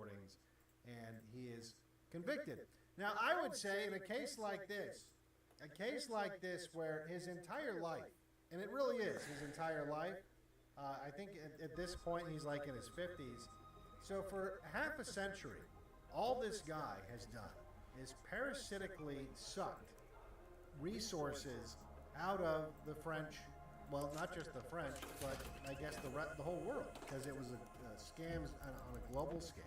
recordings, and he is convicted. Now, I would say in a case like this where his entire life, and it really is his entire life, I think at this point he's like in his 50s. So for half a century, all this guy has done is parasitically sucked resources out of the French, well, not just the French, but I guess the whole world, because it was a scam on a global scale.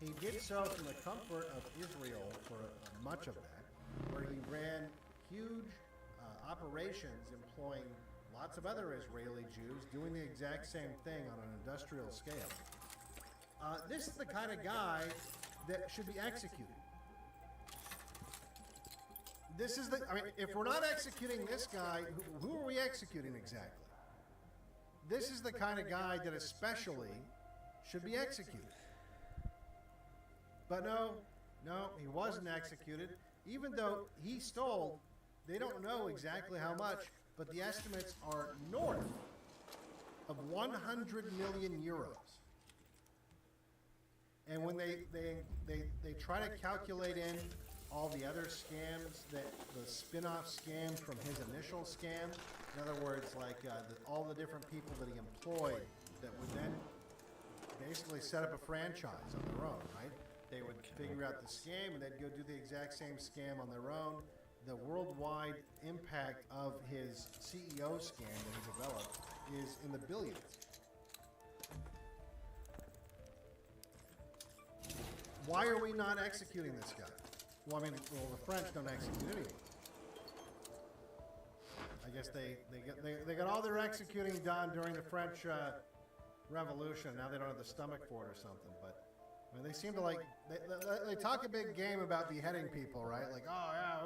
He did so from the comfort of Israel for much of that, where he ran huge operations employing lots of other Israeli Jews doing the exact same thing on an industrial scale. This is the kind of guy that should be executed. If we're not executing this guy, who are we executing exactly? This is the kind of guy that especially should be executed. But no, he wasn't executed. Even though he stole, they don't know exactly how much, but the estimates are north of 100 million euros. And when they try to calculate in all the other scams, the spin-off scams from his initial scam, in other words, like all the different people that he employed that would then basically set up a franchise on their own, right? They would figure out the scam and they'd go do the exact same scam on their own. The worldwide impact of his CEO scam that he developed is in the billions. Why are we not executing this guy? Well, the French don't execute anyone. I guess they got all their executing done during the French Revolution. Now they don't have the stomach for it or something, but they seem to they talk a big game about beheading people, right? Like, oh yeah,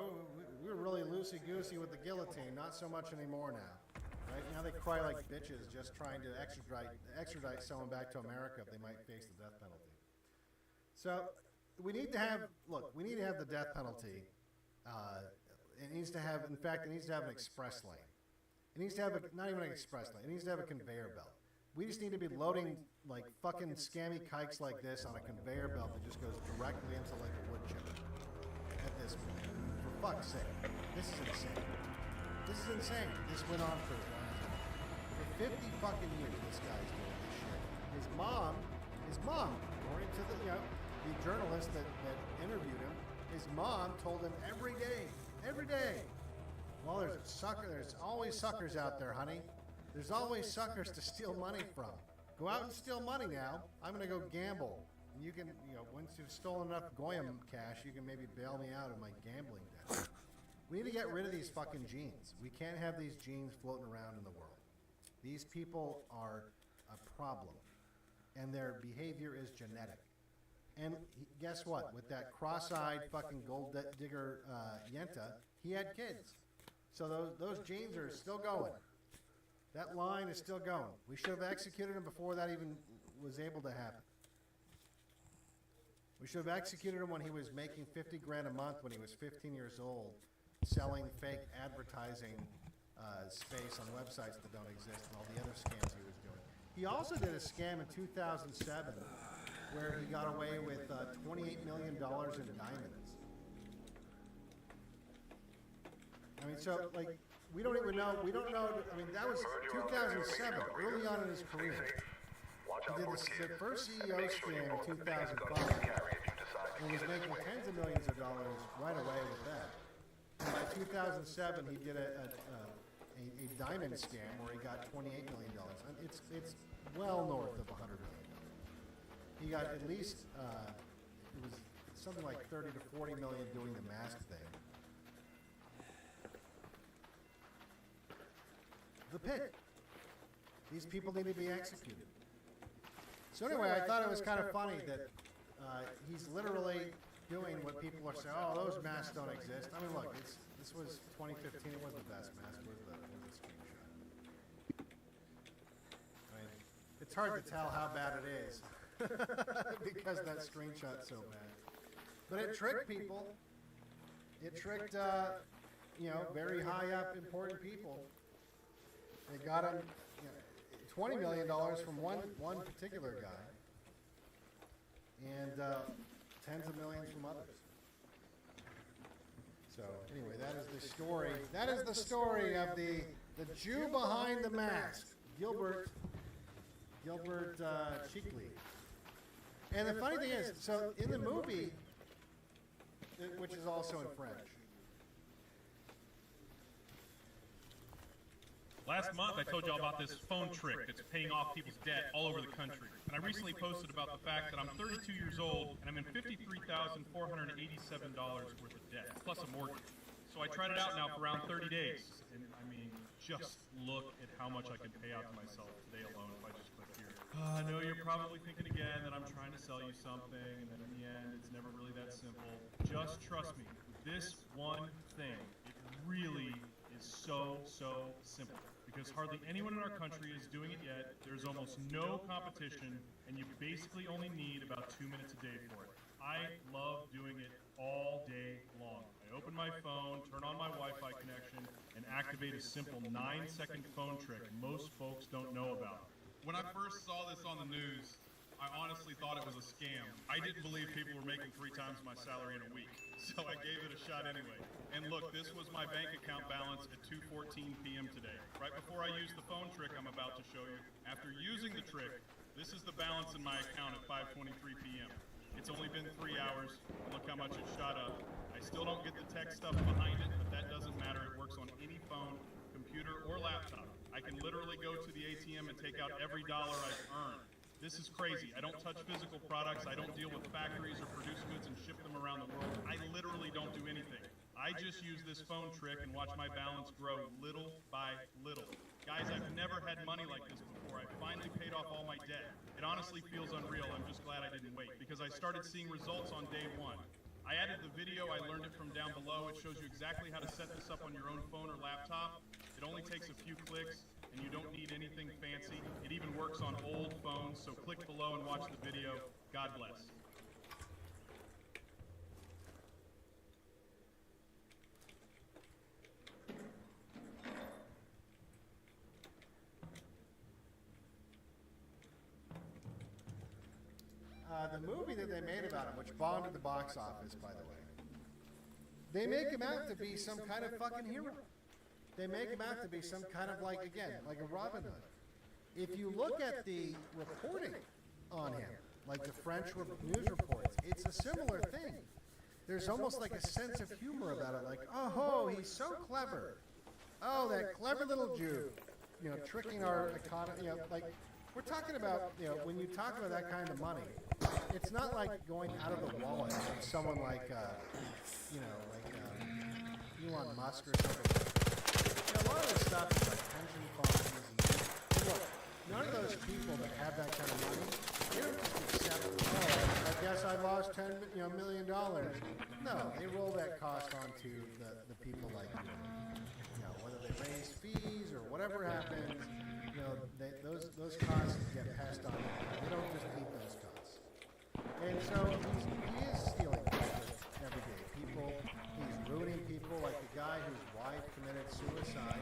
we're really loosey-goosey with the guillotine. Not so much anymore now. Right now they cry like bitches just trying to extradite someone back to America if they might face the death penalty. So we need to have the death penalty. It needs to have an express lane. It needs to have not even an express lane. It needs to have a conveyor belt. We just need to be loading like fucking scammy kikes like this on a conveyor belt that just goes directly into like a wood chipper at this point. For fuck's sake. This is insane. This went on for 50 fucking years this guy's doing this shit. His mom, according to the journalist that interviewed him, his mom told him every day, well, there's always suckers out there, honey. There's always suckers to steal money from. Go out and steal money now. I'm going to go gamble. And you can, once you've stolen enough Goyim cash, you can maybe bail me out of my gambling debt. We need to get rid of these fucking genes. We can't have these genes floating around in the world. These people are a problem, and their behavior is genetic. And guess what? With that cross-eyed fucking gold digger Yenta, he had kids. So those genes are still going. That line is still going. We should have executed him before that even was able to happen. We should have executed him when he was making 50 grand a month when he was 15 years old, selling fake advertising space on websites that don't exist and all the other scams he was doing. He also did a scam in 2007 where he got away with $28 million in diamonds. We don't even know, that was 2007, early on in his career. He did the first CEO scam in 2005 and was making tens of millions of dollars right away with that. And by 2007, he did a diamond scam where he got $28 million. It's well north of $100 million. He got at least, it was something like 30 to 40 million doing the mask thing. The pit. These people need to be executed. So anyway, I thought it was kind of funny that he's literally doing what people are saying, oh, those masks don't exist. Look, this was 2015. It wasn't the best mask. Where's the screenshot? It's hard to tell how bad it is because that screenshot's so bad. But it tricked people. It tricked, very high up, important people. They got him $20 million from one particular guy and tens of millions from others. So anyway, that is the story. That is the story of the Jew behind the mask, Gilbert Cheekley. And the funny thing is, so in the movie, which is also in French. Last month, I told y'all about this phone trick that's paying off people's debt all over the country. And I recently posted about the fact that I'm 32 years old and I'm in $53,487 worth of debt, plus a mortgage. So I tried it out now for around 30 days. And I mean, just look at how much I can pay out to myself today alone if I just click here. I know you're probably thinking again that I'm trying to sell you something and that in the end, it's never really that simple. Just trust me, this one thing, it really is so simple. Because hardly anyone in our country is doing it yet, there's almost no competition, and you basically only need about 2 minutes a day for it. I love doing it all day long. I open my phone, turn on my Wi-Fi connection, and activate a simple 9-second phone trick most folks don't know about. When I first saw this on the news, I honestly thought it was a scam. I didn't believe people were making 3 times my salary in a week, so I gave it a shot anyway. And look, this was my bank account balance at 2:14 p.m. today. Right before I used the phone trick I'm about to show you, after using the trick, this is the balance in my account at 5:23 p.m. It's only been 3 hours. Look how much it shot up. I still don't get the tech stuff behind it, but that doesn't matter. It works on any phone, computer, or laptop. I can literally go to the ATM and take out every dollar I've earned. This is crazy. I don't touch physical products. I don't deal with factories or produce goods and ship them around the world. I literally don't do anything. I just use this phone trick and watch my balance grow little by little. Guys, I've never had money like this before. I finally paid off all my debt. It honestly feels unreal. I'm just glad I didn't wait because I started seeing results on day 1. I added the video. I learned it from down below. It shows you exactly how to set this up on your own phone or laptop. It only takes a few clicks, and you don't need anything fancy. It even works on old phones, so click below and watch the video. God bless. The movie that they made about him, which bombed at the box office, by the way, they make him out to be some kind of fucking hero. They make him out to be some kind of like a Robin Hood. If you look at the reporting on him, like the French news reports, it's a similar thing. There's almost like a sense of humor about it, like, oh, he's so clever. Oh, that clever little Jew, tricking our economy. Like, we're talking about, when you talk about that kind of money, it's not like going out of the wallet of someone like, Elon Musk or something. A lot of this stuff is like pension funds. And look, none of those people that have that kind of money, they don't just accept, I guess I lost $10 million. No, they roll that cost onto the people like you. Whether they raise fees or whatever happens, those costs get passed on. They don't just eat those costs. And so he is stealing every day. He's ruining people, like the guy whose wife committed suicide.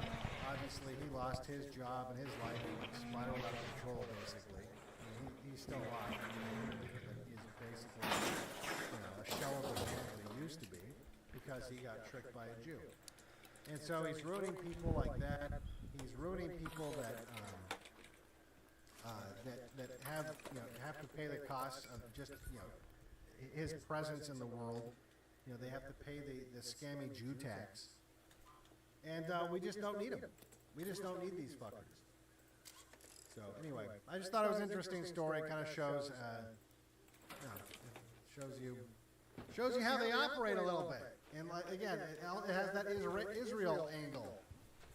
Obviously, he lost his job and his life spiraled out of control, basically. He's still alive. He's basically a shell of the man that he used to be because he got tricked by a Jew. And so he's ruining people like that. He's ruining people that have to pay the costs of just his presence in the world. They have to pay the scammy Jew tax, and we just don't need them. We just don't need these fuckers. So anyway, I just thought it was an interesting story. Kind of shows shows you how they operate a little bit. And like, again, it has that Israel angle.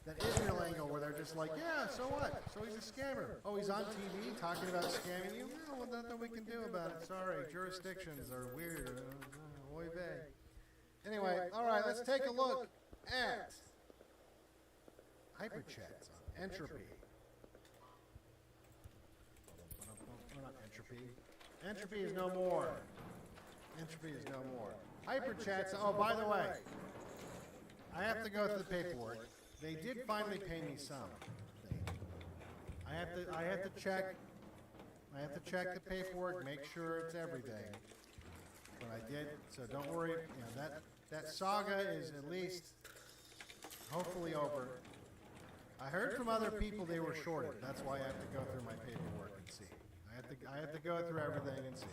That Israel angle where they're just like, yeah, so what? So he's a scammer. Oh, he's on TV talking about scamming you? Well, nothing we can do about it. Sorry, jurisdictions are weird. Oy vey. Anyway, all right, let's take a look at hyperchats on entropy. Not entropy. Entropy is no more. Entropy is no more. Hyperchats. Oh, by the way, I have to go through the paperwork. They did finally pay me some. I have to check I have to check the paperwork, make sure it's everything. But I did, so don't worry. You know, that saga is at least hopefully over. I heard from other people they were shorted. That's why I have to go through my paperwork and see. I have to go through everything and see.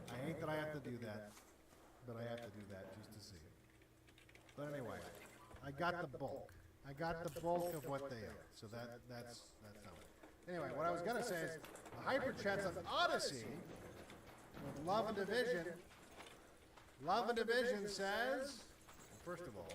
I hate that I have to do that, but I have to do that just to see. But anyway, I got the bulk. I got the bulk of what they owe. So that's how. Anyway, what I was gonna say is the Hyperchats on Odyssey with Love and Division. Love and Division says, first of all,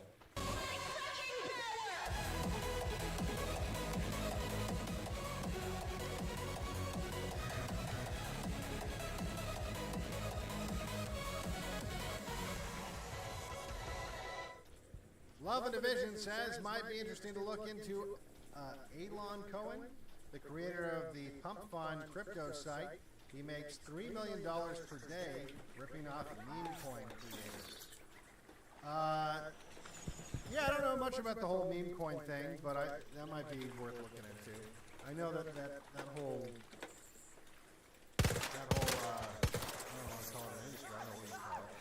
Love and Division says might be interesting to look into Elon Cohen, the creator of the Pump Fund crypto site. He makes $3 million per day ripping off meme coin creators. Yeah, I don't know much about the whole meme coin thing, but that might be worth looking into. I know that whole I don't want to call it an industry, I don't know what you call it.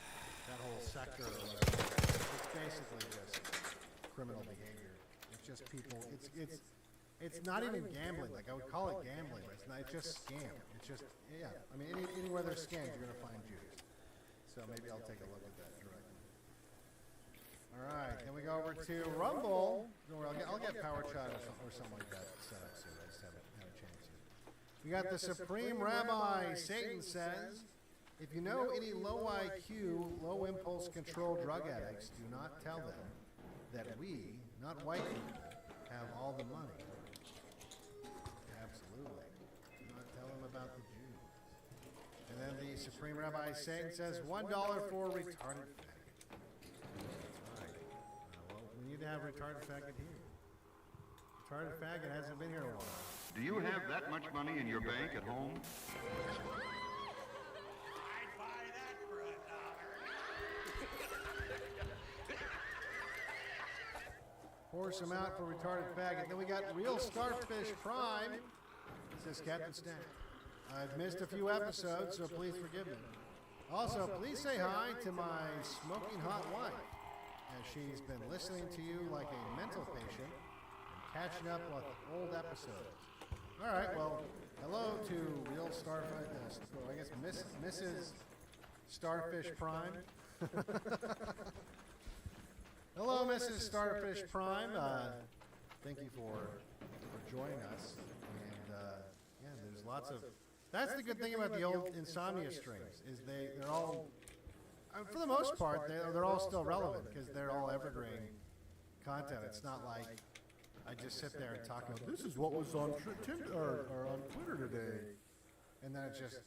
That whole sector or whatever. It's basically just criminal behavior. It's just people. It's not even gambling. Like I would call it gambling. It's not. It's just scam. It's just I mean, anywhere there's scams, you're gonna find Jews. So maybe I'll take a look at that directly. All right, then we go over to Rumble. I'll get Power Chat or something like that set up soon. I just haven't had a chance yet. We got the Supreme Rabbi. Satan says, if you know any low IQ, low impulse control drug addicts, do not tell them that we, not white people, have all the money. Absolutely. Do not tell them about the Jews. And then the Supreme Rabbi Satan says $1 for retarded faggot. That's right. Well, we need to have retarded faggot here. Retarded faggot hasn't been here in a while. Do you have that much money in your bank at home? Pour some out for retarded faggot. Then we got Real Starfish Prime. Says Captain Stack. I've missed a few episodes, so please forgive me. Also, please say hi to my smoking hot wife, as she's been listening to you like a mental patient and catching up with old episodes. All right, well, hello to Real Starfish. I guess Mrs. Starfish Prime. Hello, Mrs. Starfish Prime. Thank you for joining us. And yeah, there's lots of. That's the good thing about the old Insomnia streams is they're all, for the most part, they're all still relevant because they're all evergreen content. It's not like I just sit there and talk about this is what was on Tinder or on Twitter today, and then it's just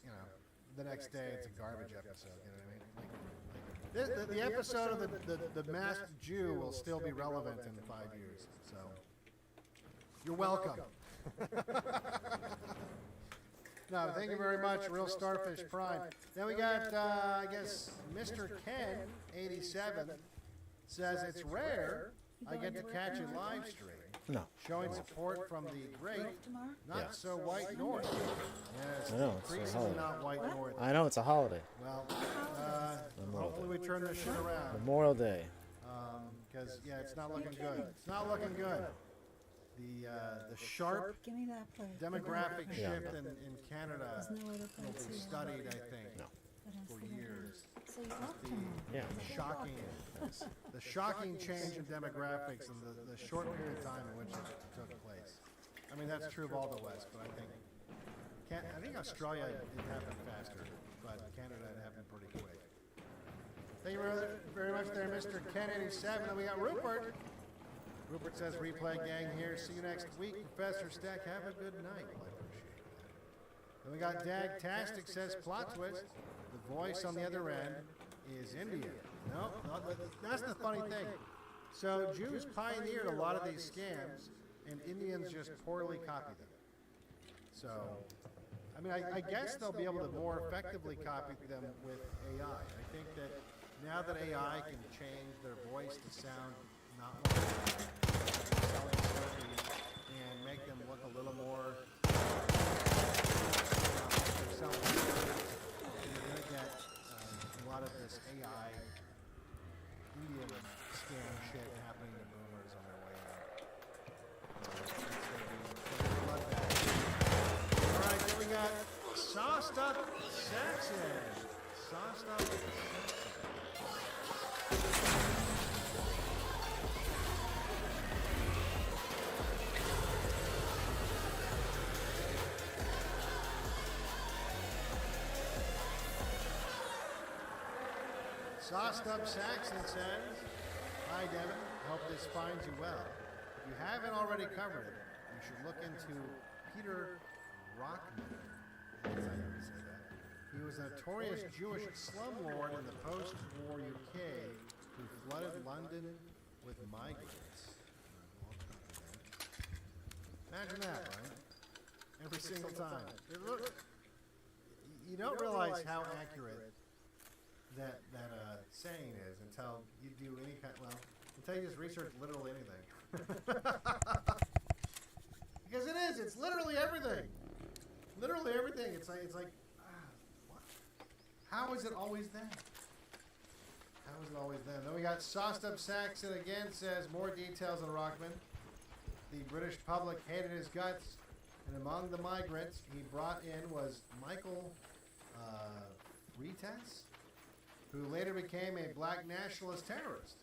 the next day it's a garbage episode. You know what I mean? The episode of the Masked Jew will still be relevant in 5 years. So you're welcome. No, thank you very much, Real Starfish Prime. Then we got, I guess, Mr. Ken 87 says it's rare I get to catch a live stream. No. Showing support from the great, not so white North. Yes, I know, it's a increasingly holiday. not white North. I know it's a holiday. Well, hopefully we turn this shit around. Memorial Day. Because yeah, it's not looking good. It's not looking good. The sharp Give me that plate. demographic Yeah. shift in Canada There's no other will plates be here. studied, I think, No. That has for the other years. one. So you walk The to me. Yeah. the shocking change in demographics and the short period of time in which it took place. I mean, that's true of all the West, but I think Australia it happened faster, but Canada it happened pretty quick. Thank you very much there, Mr. Ken 87. And we got Rupert. Rupert says, replay gang here. See you next week. Professor Stack, have a good night. Well, I appreciate that. Then we got Dagtastic says, plot twist. The voice on the other end is India. No, that's the funny thing. So Jews pioneered a lot of these scams, and Indians just poorly copy them. So, I mean, I guess they'll be able to more effectively copy them with AI. I think that now that AI can change their voice to sound not like and make them look a little more lot of this AI Indian scam shit happening to boomers on their way out. It's gonna be bloodbath. All right, then we got Sauced Up Saxon. Sauced Up Saxon. Sauced Up Saxon says, "Hi Devin, hope this finds you well. If you haven't already covered it, you should look into Peter Rockman. I guess I never say that. He was a notorious Jewish slumlord in the post-war UK who flooded London with migrants." Imagine that, right? Every single time. You don't realize how accurate that saying is until you do any kind. Well, until you just research literally anything. Because it is. It's literally everything. Literally everything. It's like, what? How is it always then? How is it always then? Then we got Sauced Up Saxon again says more details on Rockman. The British public hated his guts, and among the migrants he brought in was Michael Ritas, who later became a black nationalist terrorist.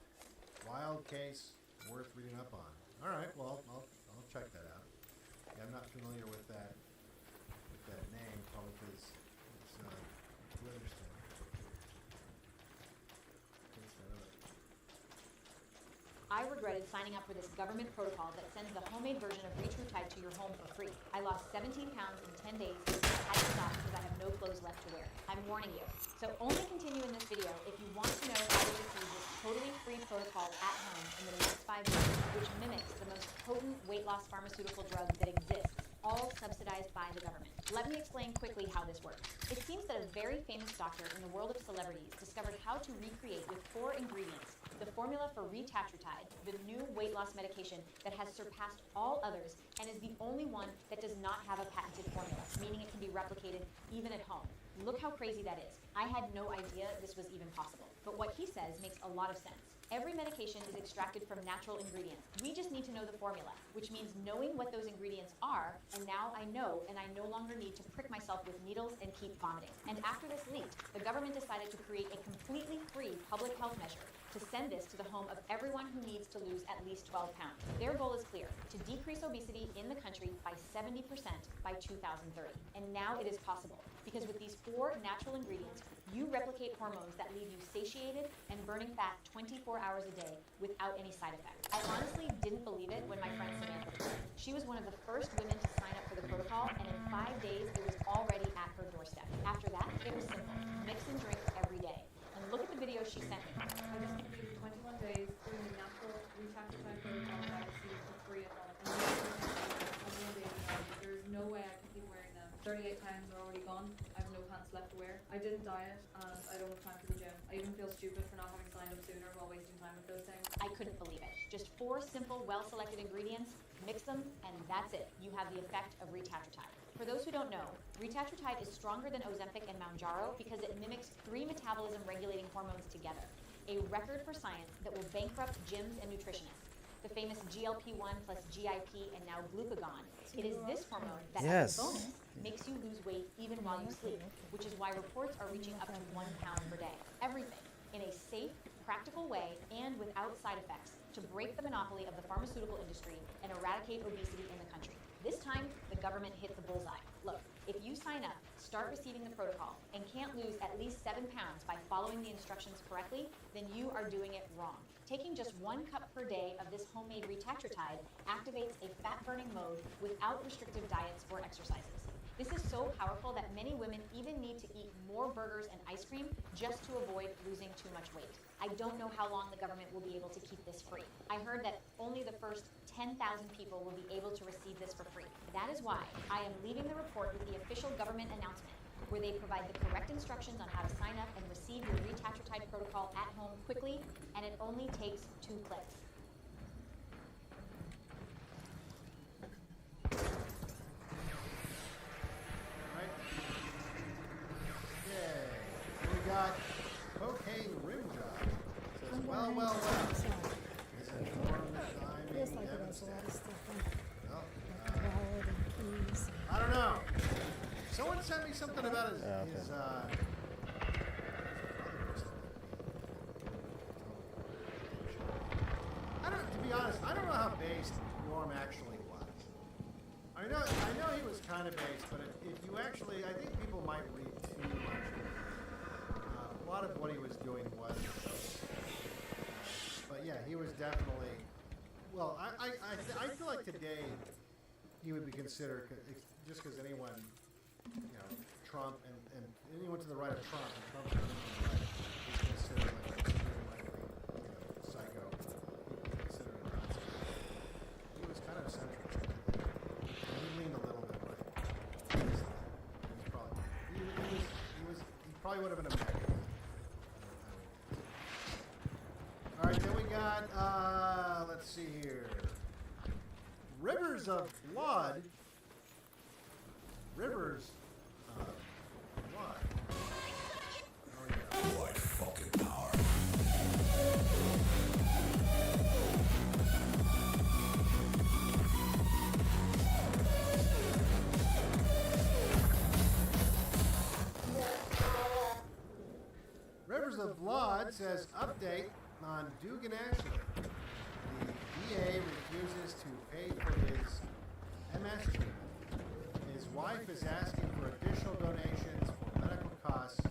Wild case, worth reading up on. All right, well, I'll check that out. Yeah, I'm not familiar with that name, probably because it's too interesting. I regretted signing up for this government protocol that sends the homemade version of Retruetide to your home for free. I lost 17 pounds in 10 days and had to stop because I have no clothes left to wear. I'm warning you. So only continue in this video if you want to know how to receive this totally free protocol at home in the next 5 years, which mimics the most potent weight loss pharmaceutical drug that exists, all subsidized by the government. Let me explain quickly how this works. It seems that a very famous doctor in the world of celebrities discovered how to recreate with 4 ingredients the formula for Retruetide, the new weight loss medication that has surpassed all others and is the only one that does not have a patented formula, meaning it can be replicated even at home. Look how crazy that is. I had no idea this was even possible. But what he says makes a lot of sense. Every medication is extracted from natural ingredients. We just need to know the formula, which means knowing what those ingredients are, and now I know, and I no longer need to prick myself with needles and keep vomiting. And after this leaked, the government decided to create a completely free public health measure to send this to the home of everyone who needs to lose at least 12 pounds. Their goal is clear, to decrease obesity in the country by 70% by 2030. And now it is possible, because with these 4 natural ingredients, you replicate hormones that leave you satiated and burning fat 24 hours a day without any side effects. I honestly didn't believe it when my friend Samantha told me. She was one of the first women to sign up for the protocol, and in 5 days, it was already at her doorstep. After that, it was simple. Mix and drink every day. And look at the video she sent me. I just completed 21 days doing the natural Retruetide protocol that I received for free at home. And there's no way I can keep wearing them. 38 pounds are already gone. I have no pants left to wear. I didn't diet, and I don't have time for the gym. I even feel stupid for not having signed up sooner while wasting time with those things. I couldn't believe it. Just 4 simple, well-selected ingredients, mix them, and that's it. You have the effect of Retruetide. For those who don't know, Retruetide is stronger than Ozempic and Mounjaro because it mimics 3 metabolism-regulating hormones together, a record for science that will bankrupt gyms and nutritionists. The famous GLP-1 plus GIP and now glucagon. It is this hormone that, as a bonus, makes you lose weight even while you sleep, which is why reports are reaching up to 1 pound per day. Everything in a safe, practical way and without side effects to break the monopoly of the pharmaceutical industry and eradicate obesity in the country. This time, the government hit the bullseye. Look, if you sign up, start receiving the protocol, and can't lose at least 7 pounds by following the instructions correctly, then you are doing it wrong. Taking just 1 cup per day of this homemade Retruetide activates a fat-burning mode without restrictive diets or exercises. This is so powerful that many women even need to eat more burgers and ice cream just to avoid losing too much weight. I don't know how long the government will be able to keep this free. I heard that only the first 10,000 people will be able to receive this for free. That is why I am leaving the report with the official government announcement, where they provide the correct instructions on how to sign up and receive your Retruetide protocol at home quickly, and it only takes 2 clicks. Someone sent me something about his, Yeah, okay. I don't. To be honest, I don't know how based Norm actually was. I know he was kind of based, but if you actually, I think people might read too much. A lot of what he was doing was. But yeah, he was definitely. Well, I feel like today he would be considered just because anyone, Trump and anyone to the right of Trump and Trump to the right is considered like extremely likely, psycho. People consider him Nazi. He was kind of centrist. And he leaned a little bit right. He probably would have been a Mac. All right, then we got, let's see here. Rivers of Blood. Rivers of Blood. Oh, yeah. White fucking power. Rivers of Blood says update on Dugan Ashley. The VA refuses to pay for his MS treatment. His wife is asking for additional donations for medical costs